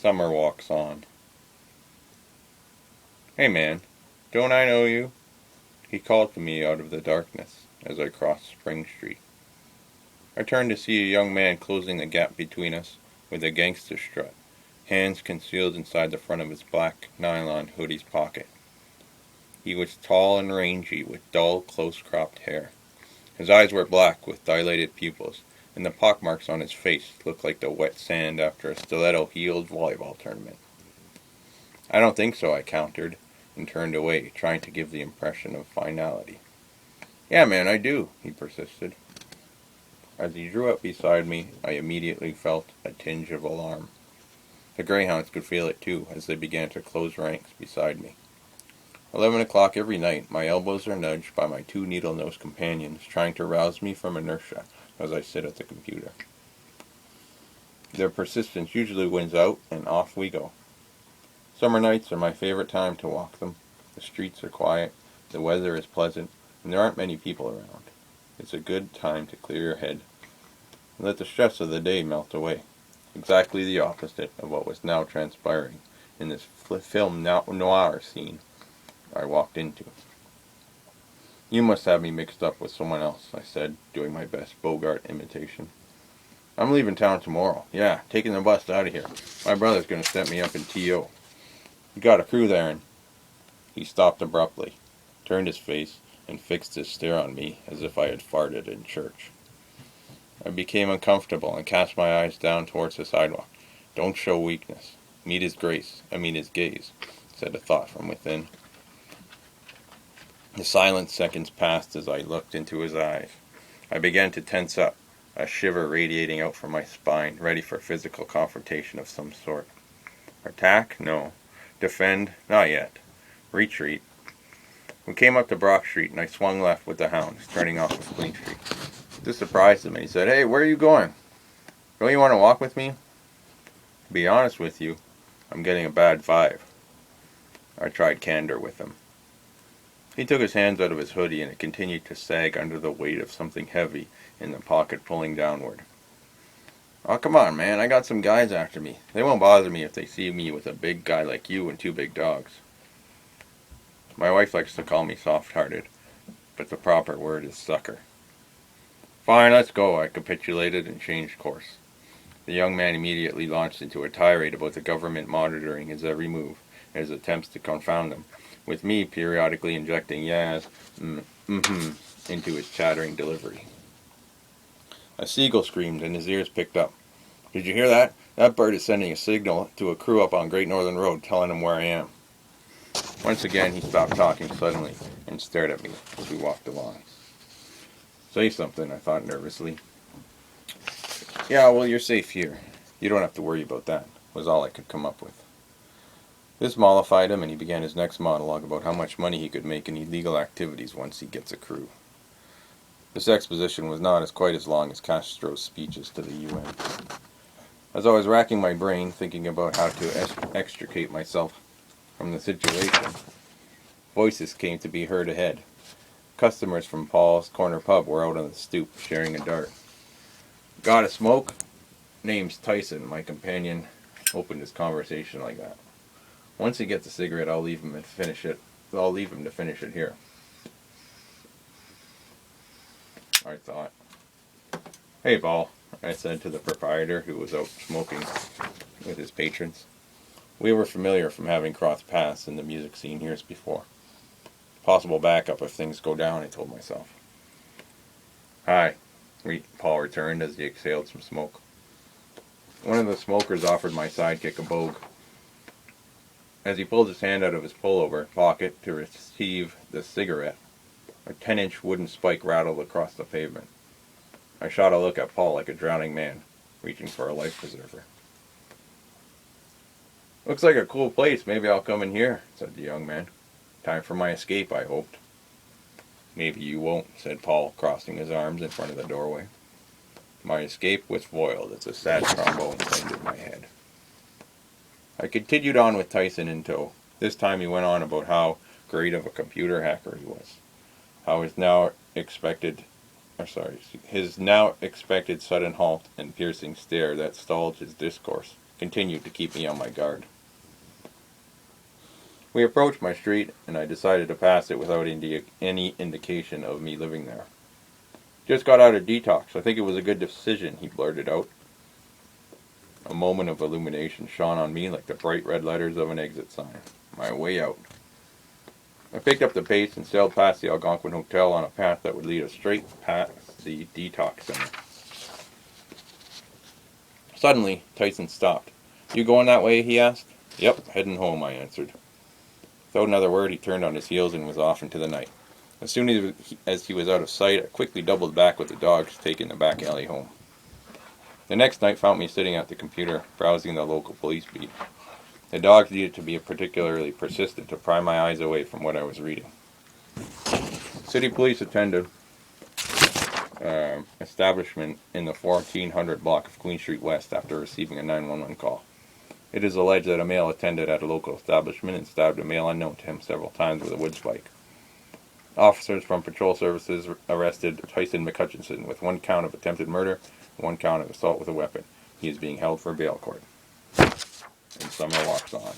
Summer walks on. "Hey man, don't I know you?" He called to me out of the darkness as I crossed Spring Street. I turned to see a young man closing the gap between us with a gangster strut, hands concealed inside the front of his black nylon hoodie's pocket. He was tall and rangy with dull, close-cropped hair. His eyes were black with dilated pupils, and the pockmarks on his face looked like the wet sand after a stiletto-heeled volleyball tournament. "I don't think so," I countered, and turned away, trying to give the impression of finality. "Yeah, man, I do," he persisted. As he drew up beside me, I immediately felt a tinge of alarm. The greyhounds could feel it too, as they began to close ranks beside me. 11 o'clock every night, my elbows are nudged by my two needle-nosed companions, trying to rouse me from inertia as I sit at the computer. Their persistence usually wins out, and off we go. Summer nights are my favorite time to walk them. The streets are quiet, the weather is pleasant, and there aren't many people around. It's a good time to clear your head and let the stress of the day melt away. Exactly the opposite of what was now transpiring in this film noir scene I walked into. "You must have me mixed up with someone else," I said, doing my best Bogart imitation. "I'm leaving town tomorrow. Yeah, taking the bus out of here. My brother's going to set me up in T.O. You got a crew there, and..." He stopped abruptly, turned his face, and fixed his stare on me as if I had farted in church. I became uncomfortable and cast my eyes down towards the sidewalk. "Don't show weakness. Meet his gaze," said a thought from within. The silent seconds passed as I looked into his eyes. I began to tense up, a shiver radiating out from my spine, ready for physical confrontation of some sort. Attack? No. Defend? Not yet. Retreat? We came up to Brock Street, and I swung left with the hounds, turning off of Queen Street. This surprised him, and he said, "Hey, where are you going? Don't you want to walk with me?" "To be honest with you, I'm getting a bad vibe." I tried candor with him. He took his hands out of his hoodie, and it continued to sag under the weight of something heavy in the pocket pulling downward. "Oh, come on, man, I got some guys after me. They won't bother me if they see me with a big guy like you and two big dogs." My wife likes to call me soft-hearted, but the proper word is sucker. "Fine, let's go," I capitulated and changed course. The young man immediately launched into a tirade about the government monitoring his every move and his attempts to confound them, with me periodically injecting yes, into his chattering delivery. A seagull screamed and his ears picked up. "Did you hear that? That bird is sending a signal to a crew up on Great Northern Road telling them where I am." Once again he stopped talking suddenly and stared at me as we walked along. "Say something," I thought nervously. "Yeah, well, you're safe here. You don't have to worry about that," was all I could come up with. This mollified him, and he began his next monologue about how much money he could make in illegal activities once he gets a crew. This exposition was not quite as long as Castro's speeches to the UN. As I was racking my brain, thinking about how to extricate myself from the situation, voices came to be heard ahead. Customers from Paul's Corner Pub were out on the stoop, sharing a dart. "Got a smoke?" "Name's Tyson," my companion opened his conversation like that. "Once he gets a cigarette, I'll leave him to finish it here," I thought. "Hey, Paul," I said to the proprietor, who was out smoking with his patrons. We were familiar from having crossed paths in the music scene years before. Possible backup if things go down, I told myself. "Hi," Paul returned as he exhaled some smoke. One of the smokers offered my sidekick a bogue. As he pulled his hand out of his pullover pocket to receive the cigarette, a 10-inch wooden spike rattled across the pavement. I shot a look at Paul like a drowning man, reaching for a life preserver. "Looks like a cool place. Maybe I'll come in here," said the young man. Time for my escape, I hoped. "Maybe you won't," said Paul, crossing his arms in front of the doorway. My escape was foiled as a sad trombone played in my head. I continued on with Tyson in tow. This time he went on about how great of a computer hacker he was. How his now expected sudden halt and piercing stare that stalled his discourse continued to keep me on my guard. We approached my street, and I decided to pass it without any indication of me living there. Just got out of detox. I think it was a good decision, he blurted out. A moment of illumination shone on me like the bright red letters of an exit sign. My way out. I picked up the pace and sailed past the Algonquin Hotel on a path that would lead us straight past the detox center. Suddenly, Tyson stopped. "You going that way?" he asked. "Yep, heading home," I answered. Without another word, he turned on his heels and was off into the night. As soon as he was out of sight, I quickly doubled back with the dogs, taking the back alley home. The next night found me sitting at the computer, browsing the local police beat. The dogs needed to be particularly persistent to pry my eyes away from what I was reading. City police attended establishment in the 1400 block of Queen Street West after receiving a 911 call. It is alleged that a male attended at a local establishment and stabbed a male unknown to him several times with a wood spike. Officers from patrol services arrested Tyson McCutcheon with 1 count of attempted murder and 1 count of assault with a weapon. He is being held for bail court. And summer walks on.